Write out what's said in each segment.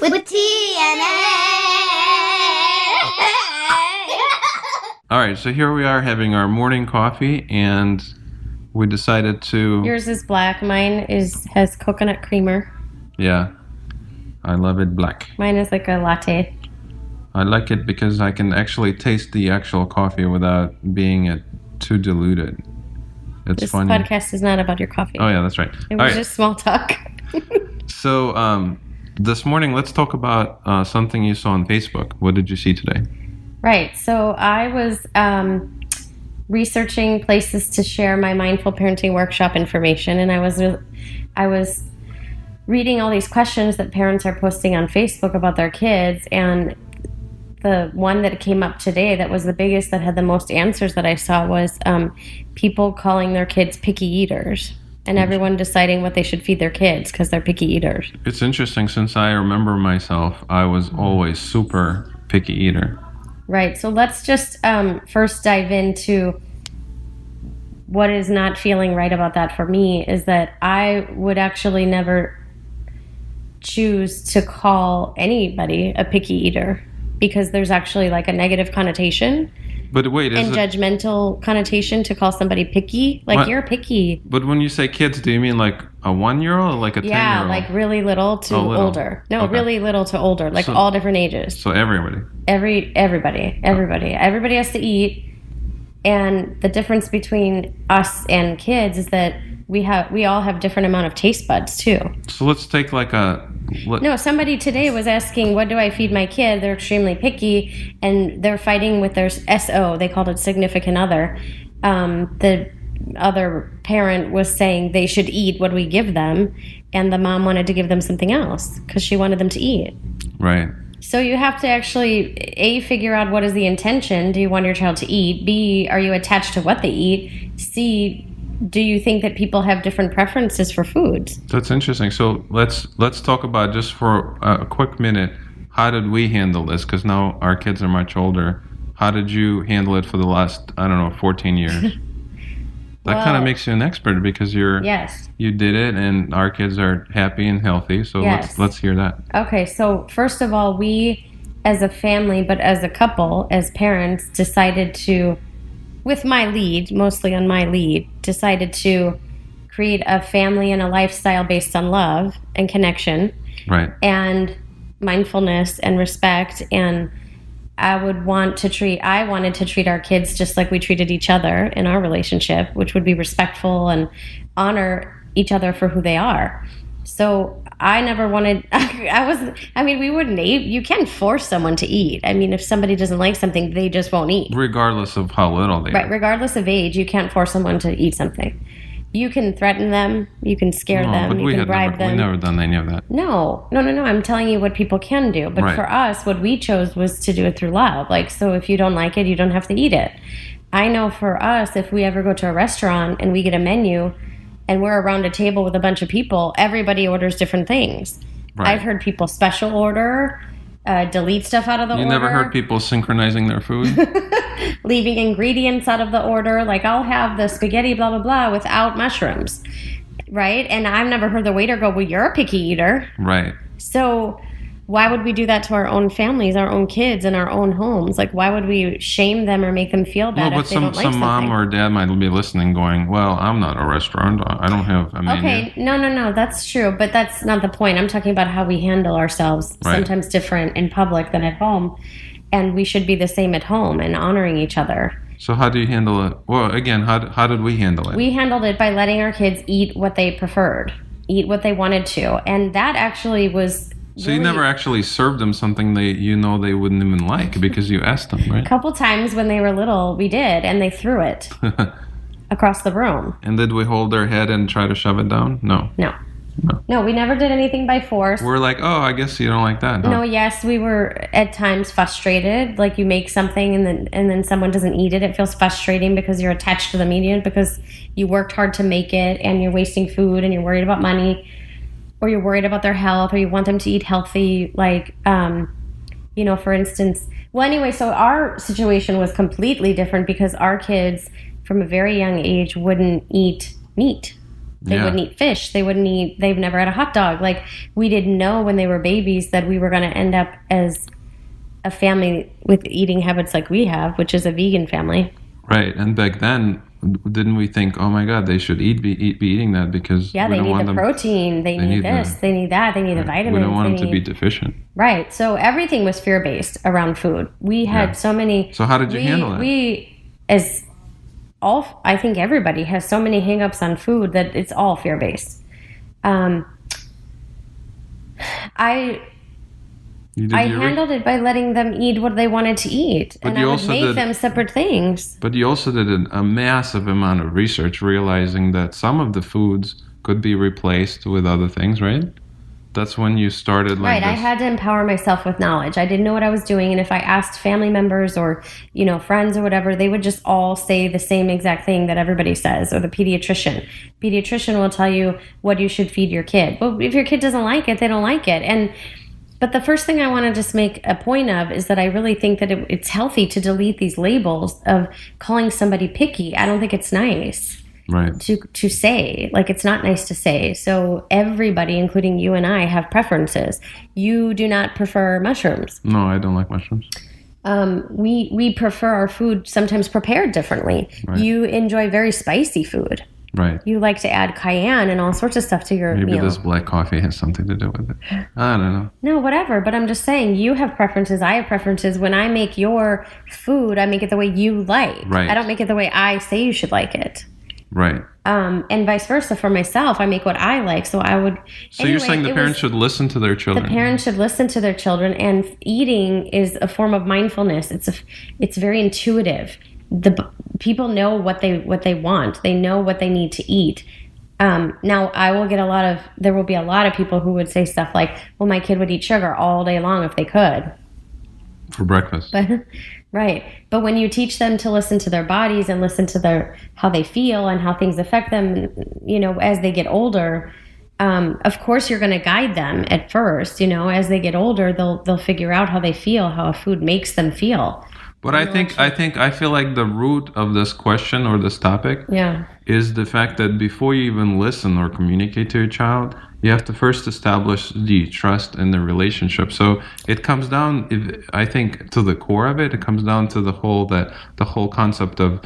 with TNA. All right, so here we are having our morning coffee, and we decided to... Yours is black. Mine has coconut creamer. Yeah, I love it black. Mine is like a latte. I like it because I can actually taste the actual coffee without being too diluted. It's funny. This podcast is not about your coffee. Oh, yeah, that's right. It was just small talk. So, this morning, let's talk about something you saw on Facebook. What did you see today? Right. So I was researching places to share my mindful parenting workshop information, and I was reading all these questions that parents are posting on Facebook about their kids, and the one that came up today that was the biggest, that had the most answers that I saw, was people calling their kids picky eaters, and everyone deciding what they should feed their kids because they're picky eaters. It's interesting, since I remember myself, I was always super picky eater. Right. So let's just first dive into what is not feeling right about that for me is that I would actually never choose to call anybody a picky eater, because there's actually like a negative connotation. But wait, and judgmental connotation to call somebody picky. Like, what? You're picky. But when you say kids, do you mean like a 1-year-old or like a 10-year-old? Yeah, like really little to older. No, okay. Really little to older, like all different ages. So everybody. Everybody has to eat. And the difference between us and kids is that we all have different amount of taste buds too. So let's take like No, somebody today was asking, what do I feed my kid? They're extremely picky, and they're fighting with their SO. They called it significant other. The other parent was saying they should eat what we give them, and the mom wanted to give them something else because she wanted them to eat. Right. So you have to actually, A, figure out what is the intention. Do you want your child to eat? B, are you attached to what they eat? C, do you think that people have different preferences for foods? That's interesting. So let's talk about, just for a quick minute, how did we handle this? Because now our kids are much older. How did you handle it for the last, 14 years? That kind of makes you an expert, because you did it, and our kids are happy and healthy. So let's hear that. Okay, so first of all, we as a family, but as a couple, as parents, decided to, with my lead, mostly on my lead, decided to create a family and a lifestyle based on love and connection. Right. And mindfulness and respect. And I wanted to treat our kids just like we treated each other in our relationship, which would be respectful and honor each other for who they are. So I never wanted, we wouldn't eat. You can't force someone to eat. I mean, if somebody doesn't like something, they just won't eat. Regardless of how little they are. Right, regardless of age, you can't force someone to eat something. You can threaten them, you can scare them, you can bribe them. We never done any of that. No. I'm telling you what people can do. But for us, what we chose was to do it through love. Like, so if you don't like it, you don't have to eat it. I know for us, if we ever go to a restaurant and we get a menu and we're around a table with a bunch of people, everybody orders different things. Right. I've heard people special order, delete stuff out of the order. You never heard people synchronizing their food? Leaving ingredients out of the order. Like, I'll have the spaghetti blah, blah, blah without mushrooms. Right? And I've never heard the waiter go, well, you're a picky eater. Right. So why would we do that to our own families, our own kids, in our own homes? Like, why would we shame them or make them feel bad if they don't like something? Some mom or dad might be listening going, well, I'm not a restaurant. I don't have a menu. Okay, no, that's true. But that's not the point. I'm talking about how we handle ourselves, sometimes different in public than at home. And we should be the same at home and honoring each other. So how do you handle it? Well, again, how did we handle it? We handled it by letting our kids eat what they preferred, eat what they wanted to. And that actually was... So you never actually served them something they wouldn't even like because you asked them, right? A couple times when they were little, we did, and they threw it across the room. And did we hold their head and try to shove it down? No. No, we never did anything by force. We're like, oh, I guess you don't like that. No, yes, we were at times frustrated. Like, you make something and then someone doesn't eat it. It feels frustrating because you're attached to the medium, because you worked hard to make it and you're wasting food and you're worried about money, or you're worried about their health, or you want them to eat healthy. Like, for instance, so our situation was completely different because our kids from a very young age wouldn't eat meat. They Yeah. wouldn't eat fish. They've never had a hot dog. Like, we didn't know when they were babies that we were going to end up as a family with eating habits like we have, which is a vegan family. Right. And back then, didn't we think, oh my God, they should be eating that because Yeah, we they don't need want the them, protein. They need this. They need that. They need the vitamins. we don't want they them to need- be deficient. Right. So everything was fear-based around food. We had Yeah. so many... So how did you handle that? I think everybody has so many hang-ups on food that it's all fear-based. You did I your handled it by letting them eat what they wanted to eat. But And you I would also make did- them separate things. But you also did a massive amount of research, realizing that some of the foods could be replaced with other things, right? That's when you started like Right, I this. had to empower myself with knowledge. I didn't know what I was doing, and if I asked family members or, friends or whatever, they would just all say the same exact thing that everybody says, or the pediatrician. Pediatrician will tell you what you should feed your kid. Well, if your kid doesn't like it, they don't like it. But the first thing I want to just make a point of is that I really think that it's healthy to delete these labels of calling somebody picky. I don't think it's nice. Right. To say, like, it's not nice to say. So everybody, including you and I, have preferences. You do not prefer mushrooms. No, I don't like mushrooms. We prefer our food sometimes prepared differently. Right. You enjoy very spicy food. Right. You like to add cayenne and all sorts of stuff to your Maybe meal. this black coffee has something to do with it. I don't know. No, whatever. But I'm just saying, you have preferences. I have preferences. When I make your food, I make it the way you like. Right. I don't make it the way I say you should like it. Right. And vice versa for myself. I make what I like. So I would. So you're saying the parents should listen to their children? The parents should listen to their children, and eating is a form of mindfulness. It's very intuitive. People know what they want. They know what they need to eat. Now there will be a lot of people who would say stuff like, well, my kid would eat sugar all day long if they could. For breakfast. Right. But when you teach them to listen to their bodies and listen to how they feel and how things affect them, as they get older, of course you're going to guide them at first. As they get older, they'll figure out how they feel, how a food makes them feel. But I feel like the root of this question or this topic is the fact that before you even listen or communicate to your child, you have to first establish the trust in the relationship. So it comes down, I think, to the core of it. It comes down to the whole concept of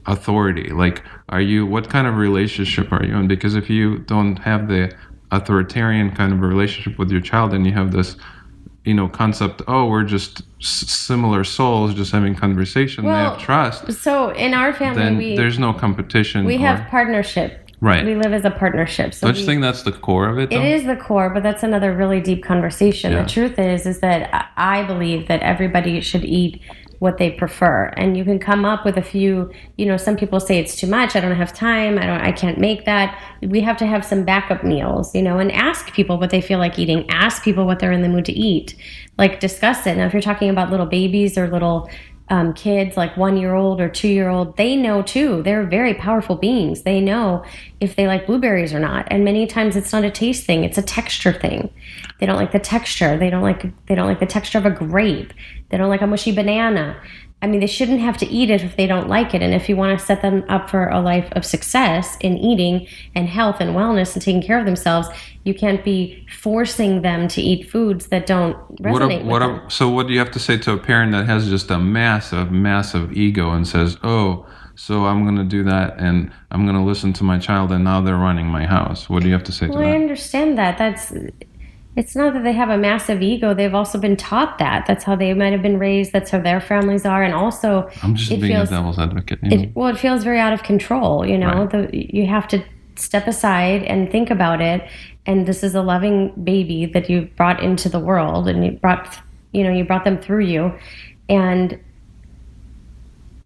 authority. Like, what kind of relationship are you in? Because if you don't have the authoritarian kind of a relationship with your child, and you have this concept, we're just similar souls just having conversation, they have trust. So in our family, then there's no competition. We have partnership. Right. We live as a partnership. So Don't you think that's the core of it, though? It is the core, but that's another really deep conversation. Yeah. The truth is that I believe that everybody should eat what they prefer. And you can come up with a few, some people say it's too much. I don't have time. I can't make that. We have to have some backup meals, and ask people what they feel like eating. Ask people what they're in the mood to eat. Like, discuss it. Now, if you're talking about little babies or little kids, like 1-year-old or 2-year-old, they know too. They're very powerful beings. They know if they like blueberries or not. And many times it's not a taste thing. It's a texture thing. They don't like the texture. They don't like the texture of a grape. They don't like a mushy banana. I mean, they shouldn't have to eat it if they don't like it. And if you want to set them up for a life of success in eating and health and wellness and taking care of themselves, you can't be forcing them to eat foods that don't resonate with them. So what do you have to say to a parent that has just a massive, massive ego and says, so I'm going to do that and I'm going to listen to my child and now they're running my house? What do you have to say to that? I understand that. It's not that they have a massive ego. They've also been taught that. That's how they might have been raised. That's how their families are. And also, I'm just being a devil's advocate. It feels very out of control. Right. You have to step aside and think about it. And this is a loving baby that you brought into the world, and you brought them through you. And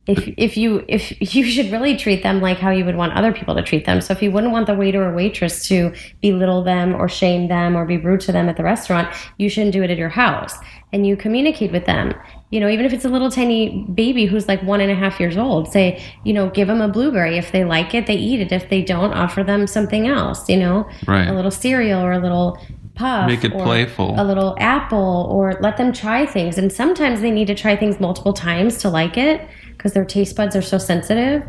if you should really treat them like how you would want other people to treat them. So if you wouldn't want the waiter or waitress to belittle them or shame them or be rude to them at the restaurant, you shouldn't do it at your house. And you communicate with them. Even if it's a little tiny baby who's like 1.5 years old, say, give them a blueberry. If they like it, they eat it. If they don't, offer them something else, Right. A little cereal or a little puff. Make it or playful. A little apple, or let them try things. And sometimes they need to try things multiple times to like it, because their taste buds are so sensitive.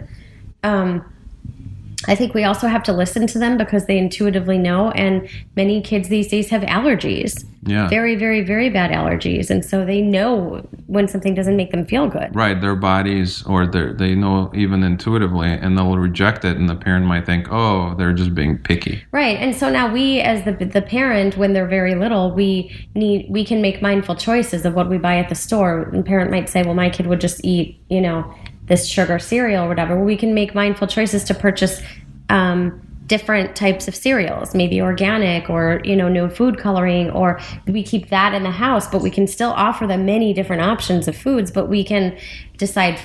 I think we also have to listen to them because they intuitively know, and many kids these days have allergies. Yeah. Very, very, very bad allergies. And so they know when something doesn't make them feel good. Right. Their bodies, or they know even intuitively, and they'll reject it, and the parent might think, oh, they're just being picky. Right. And so now we, as the parent, when they're very little, we can make mindful choices of what we buy at the store. And parent might say, well, my kid would just eat, this sugar cereal or whatever. Well, we can make mindful choices to purchase different types of cereals, maybe organic or, no food coloring, or we keep that in the house, but we can still offer them many different options of foods, but we can decide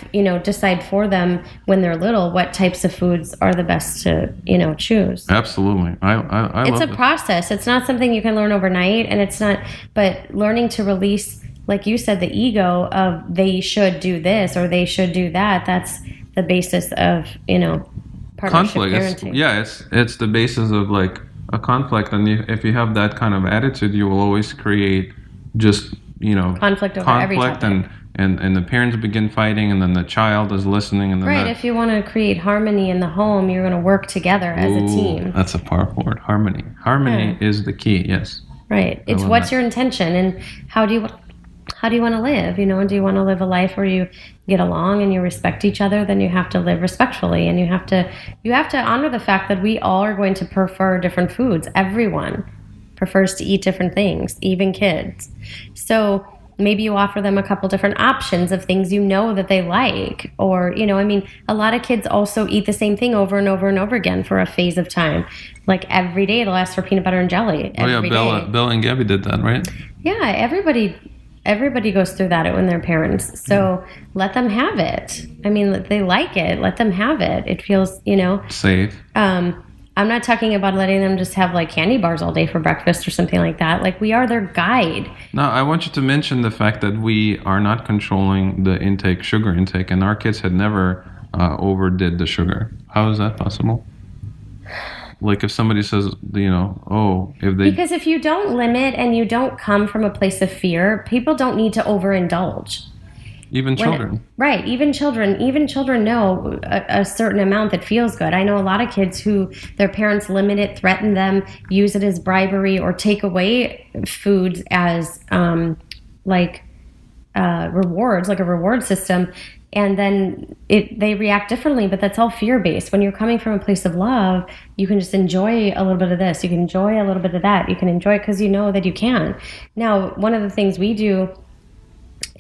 for them when they're little what types of foods are the best to, choose. Absolutely. I it's love a process. It's not something you can learn overnight, and it's not, but learning to release, like you said, the ego of they should do this or they should do that. That's the basis of, conflict. Parenting. It's the basis of like a conflict, and if you have that kind of attitude, you will always create just conflict over every topic. and the parents begin fighting, and then the child is listening, and then right. If you want to create harmony in the home, you're going to work together as a team. That's a powerful word, harmony. Harmony is the key. Yes. Right. It's what's your intention, and how do you want to live? Do you want to live a life where you get along and you respect each other? Then you have to live respectfully, and you have to honor the fact that we all are going to prefer different foods. Everyone prefers to eat different things, even kids. So maybe you offer them a couple different options of things that they like, or a lot of kids also eat the same thing over and over and over again for a phase of time. Like every day they'll ask for peanut butter and jelly. Bill and Gabby did that, right? Yeah, everybody goes through that when they're parents. So let them have it. They like it. Let them have it. It feels, safe. I'm not talking about letting them just have like candy bars all day for breakfast or something like that. Like, we are their guide. Now, I want you to mention the fact that we are not controlling the sugar intake, and our kids had never overdid the sugar. How is that possible? Like if somebody says, because if you don't limit and you don't come from a place of fear, people don't need to overindulge. Even children. Right. Even children know a certain amount that feels good. I know a lot of kids who their parents limit it, threaten them, use it as bribery, or take away foods as rewards, like a reward system. And then they react differently, but that's all fear-based. When you're coming from a place of love, you can just enjoy a little bit of this. You can enjoy a little bit of that. You can enjoy it because you know that you can. Now, one of the things we do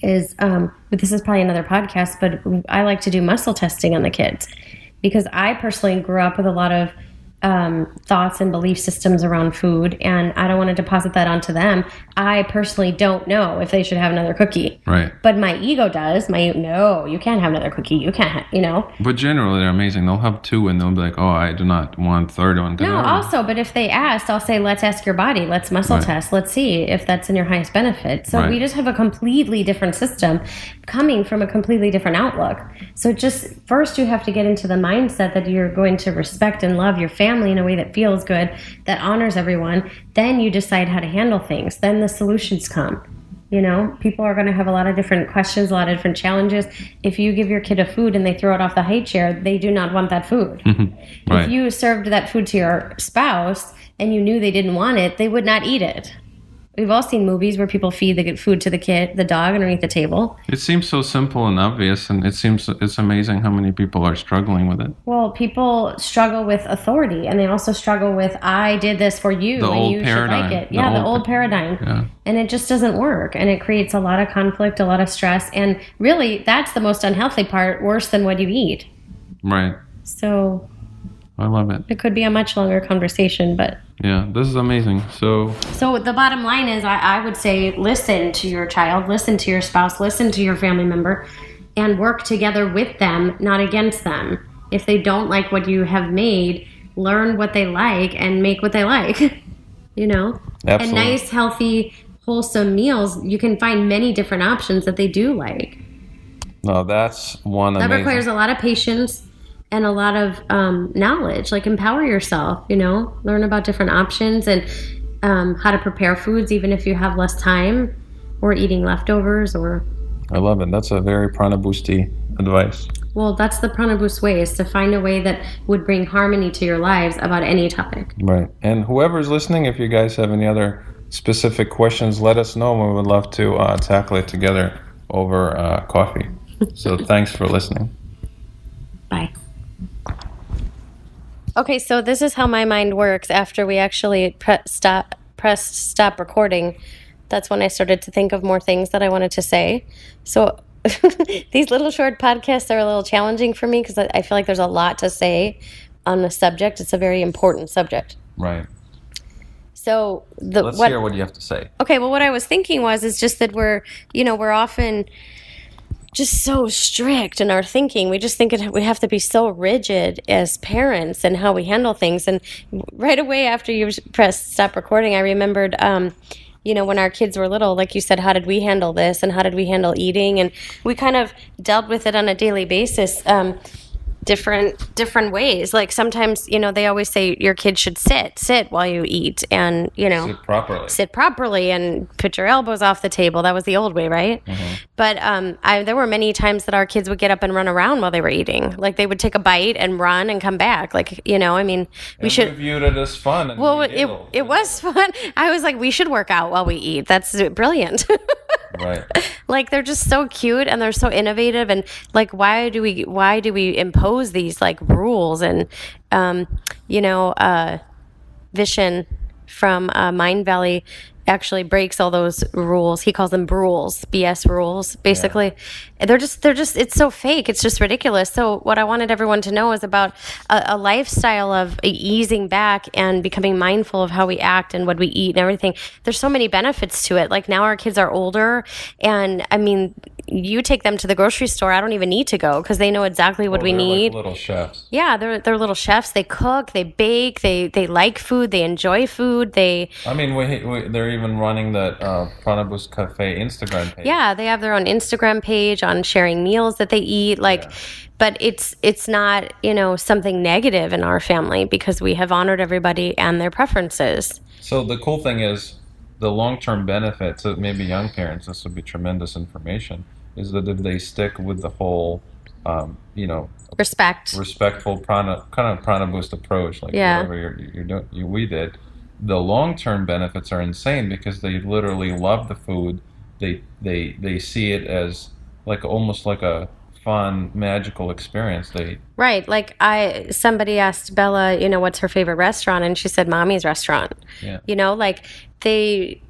is, but this is probably another podcast, but I like to do muscle testing on the kids, because I personally grew up with a lot of thoughts and belief systems around food, and I don't want to deposit that onto them. I personally don't know if they should have another cookie. Right. But my ego does. No, you can't have another cookie. You can't, But generally, they're amazing. They'll have two, and they'll be like, oh, I do not want third one. No, also, but if they asked, I'll say, let's ask your body. Let's muscle test. Let's see if that's in your highest benefit. So we just have a completely different system coming from a completely different outlook. So just first you have to get into the mindset that you're going to respect and love your family in a way that feels good, that honors everyone. Then you decide how to handle things. Then the solutions come. People are going to have a lot of different questions, a lot of different challenges. If you give your kid a food and they throw it off the high chair, they do not want that food. Right. If you served that food to your spouse and you knew they didn't want it, they would not eat it. We've all seen movies where people feed the food to the dog underneath the table. It seems so simple and obvious, and it's amazing how many people are struggling with it. Well, people struggle with authority, and they also struggle with, I did this for you, and you should like it. Yeah, the old paradigm. Yeah. And it just doesn't work, and it creates a lot of conflict, a lot of stress, and really, that's the most unhealthy part, worse than what you eat. Right. So I love it. It could be a much longer conversation, but... Yeah, this is amazing. So the bottom line is, I would say, listen to your child, listen to your spouse, listen to your family member, and work together with them, not against them. If they don't like what you have made, learn what they like and make what they like. Absolutely. And nice, healthy, wholesome meals, you can find many different options that they do like. No, that's one that amazing. Requires a lot of patience and a lot of knowledge. Like, empower yourself, learn about different options and how to prepare foods, even if you have less time, or eating leftovers. Or I love it. That's a very Prana Boosty advice. Well, that's the Prana Boost way, is to find a way that would bring harmony to your lives about any topic. Right. And whoever's listening, if you guys have any other specific questions, let us know. We would love to tackle it together over coffee. So thanks for listening. Bye. Okay, so this is how my mind works after we actually pressed stop recording. That's when I started to think of more things that I wanted to say. So these little short podcasts are a little challenging for me because I feel like there's a lot to say on the subject. It's a very important subject. Right. So let's hear what you have to say. Okay, well, what I was thinking is just that we're often just so strict in our thinking. We just think we have to be so rigid as parents and how we handle things. And right away after you pressed stop recording, I remembered, when our kids were little, like you said, how did we handle this and how did we handle eating? And we kind of dealt with it on a daily basis. Different ways. Like sometimes, they always say your kid should sit while you eat and, sit properly and put your elbows off the table. That was the old way, right? Mm-hmm. But there were many times that our kids would get up and run around while they were eating. Like they would take a bite and run and come back. Like, we should. We viewed it as fun. And well, it was fun. I was like, we should work out while we eat. That's brilliant. Right. Like they're just so cute and they're so innovative, and like why do we impose these like rules? And Vishen from Mind Valley actually breaks all those rules. He calls them rules, BS rules, basically. Yeah. They're just, it's so fake. It's just ridiculous. So what I wanted everyone to know is about a lifestyle of easing back and becoming mindful of how we act and what we eat and everything. There's so many benefits to it. Like now our kids are older, and I mean, you take them to the grocery store, I don't even need to go because they know exactly what we need. Like little chefs. Yeah, they're little chefs. They cook, they bake, they like food, they enjoy food. They're even running that Prana Boost Cafe Instagram page. Yeah, they have their own Instagram page on sharing meals that they eat. But it's not something negative in our family because we have honored everybody and their preferences. So the cool thing is the long-term benefit to maybe young parents. This would be tremendous information. Is that if they stick with the whole, respectful Prana Boost approach, like whatever you're doing, we did. The long-term benefits are insane because they literally love the food. They see it as like almost like a fun, magical experience. Right. Like somebody asked Bella, what's her favorite restaurant, and she said Mommy's restaurant. Yeah.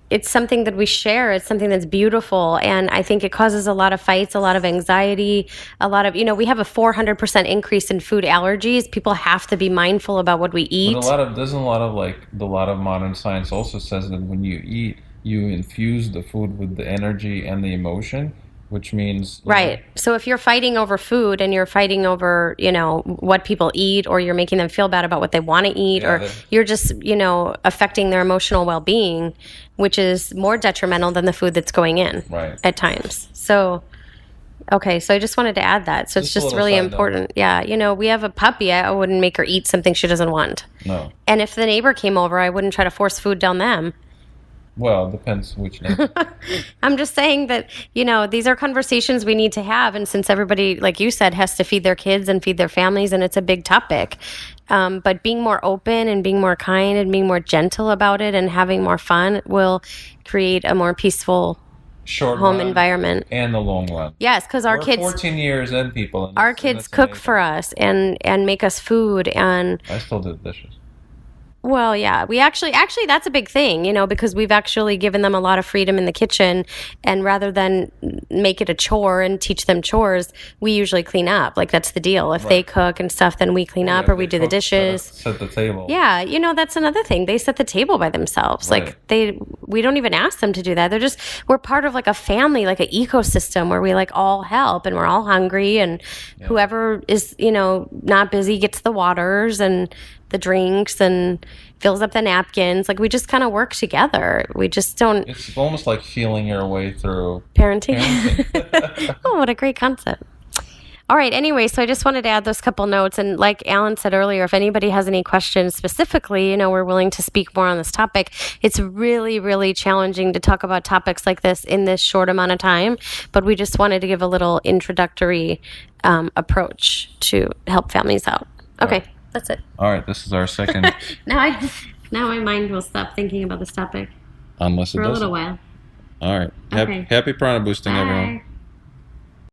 It's something that we share. It's something that's beautiful. And I think it causes a lot of fights, a lot of anxiety, a lot of, we have a 400% increase in food allergies. People have to be mindful about what we eat. But a lot of modern science also says that when you eat, you infuse the food with the energy and the emotion, which means... Right. So if you're fighting over food and you're fighting over, what people eat, or you're making them feel bad about what they want to eat, or you're just, affecting their emotional well-being, which is more detrimental than the food that's going in at times. So, okay. So I just wanted to add that. So it's just really important. Yeah. We have a puppy. I wouldn't make her eat something she doesn't want. No. And if the neighbor came over, I wouldn't try to force food down them. Well, it depends which neighbor. I'm just saying that, these are conversations we need to have. And since everybody, like you said, has to feed their kids and feed their families, and it's a big topic. But being more open and being more kind and being more gentle about it and having more fun will create a more peaceful home environment. And the long run. Yes, because our kids... 14 years in, people. Our kids cook for us and make us food. And I still do the dishes. Well, yeah, we actually that's a big thing, because we've actually given them a lot of freedom in the kitchen, and rather than make it a chore and teach them chores, we usually clean up. Like that's the deal. If they cook and stuff, then we clean up, or we do the dishes. Set the table. Yeah, that's another thing. They set the table by themselves. Right. Like we don't even ask them to do that. We're part of like a family, like an ecosystem where we like all help, and we're all hungry, and whoever is, not busy gets the waters and the drinks and fills up the napkins. Like we just kind of work together. We just don't... It's almost like feeling your way through parenting. Oh, what a great concept. All right. Anyway, so I just wanted to add those couple notes. And like Alan said earlier, if anybody has any questions specifically, we're willing to speak more on this topic. It's really, really challenging to talk about topics like this in this short amount of time. But we just wanted to give a little introductory approach to help families out. Okay. Right. That's it. All right. This is our second. Now my mind will stop thinking about this topic Unless it for a doesn't. little while. All right. Okay. Happy Prana Boosting, everyone. Bye.